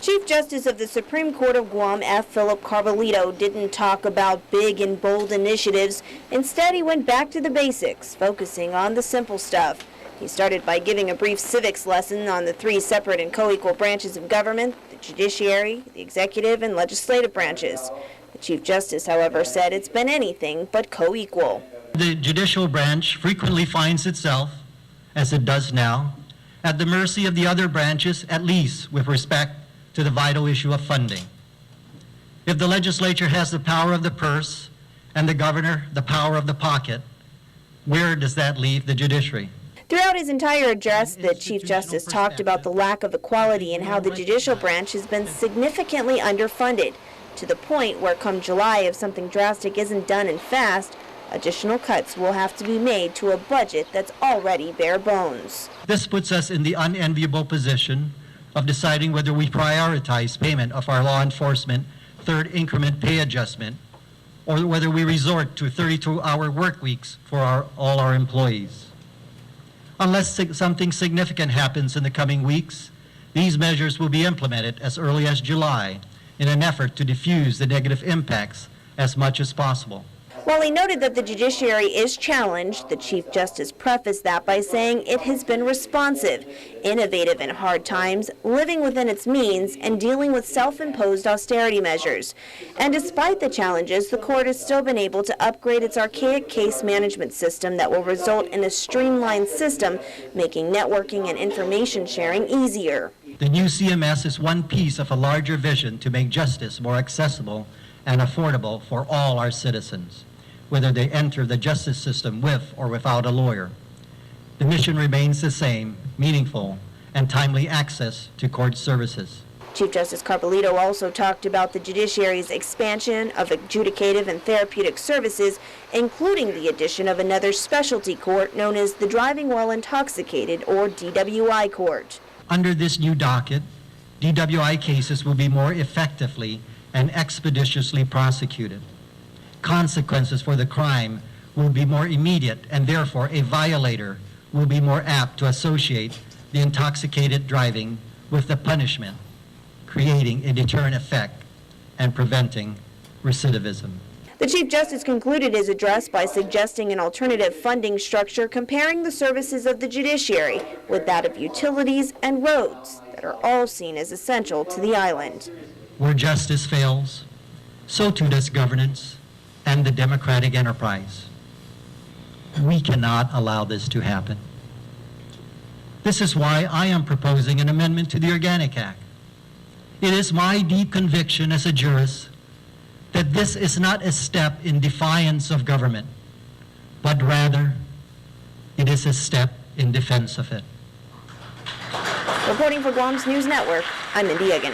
Chief Justice of the Supreme Court of Guam, F. Philip Carbullido, didn't talk about big and bold initiatives. Instead, he went back to the basics, focusing on the simple stuff. He started by giving a brief civics lesson on the three separate and co-equal branches of government: the judiciary, the executive, and legislative branches. The Chief Justice, however, said it's been anything but co-equal. The judicial branch frequently finds itself, as it does now, at the mercy of the other branches, at least with respect to the vital issue of funding. If the legislature has the power of the purse and the governor the power of the pocket, where does that leave the judiciary? Throughout his entire address, the Chief Justice talked about the lack of equality and how the judicial branch has been significantly underfunded, to the point where come July, if something drastic isn't done and fast, additional cuts will have to be made to a budget that's already bare bones. This puts us in the unenviable position of deciding whether we prioritize payment of our law enforcement third increment pay adjustment, or whether we resort to 32-hour work weeks for all our employees. Unless something significant happens in the coming weeks, these measures will be implemented as early as July in an effort to diffuse the negative impacts as much as possible. While he noted that the judiciary is challenged, the Chief Justice prefaced that by saying it has been responsive, innovative in hard times, living within its means, and dealing with self-imposed austerity measures. And despite the challenges, the court has still been able to upgrade its archaic case management system that will result in a streamlined system, making networking and information sharing easier. The new CMS is one piece of a larger vision to make justice more accessible and affordable for all our citizens, whether they enter the justice system with or without a lawyer. The mission remains the same: meaningful and timely access to court services. Chief Justice Carbullido also talked about the judiciary's expansion of adjudicative and therapeutic services, including the addition of another specialty court known as the Driving While Intoxicated, or DWI court. Under this new docket, DWI cases will be more effectively and expeditiously prosecuted. Consequences for the crime will be more immediate, and therefore a violator will be more apt to associate the intoxicated driving with the punishment, creating a deterrent effect and preventing recidivism. The Chief Justice concluded his address by suggesting an alternative funding structure comparing the services of the judiciary with that of utilities and roads that are all seen as essential to the island. Where justice fails, so too does governance and the democratic enterprise. We cannot allow this to happen. This is why I am proposing an amendment to the Organic Act. It is my deep conviction as a jurist that this is not a step in defiance of government, but rather it is a step in defense of it. Reporting for Guam's News Network, I'm Mindy Egan.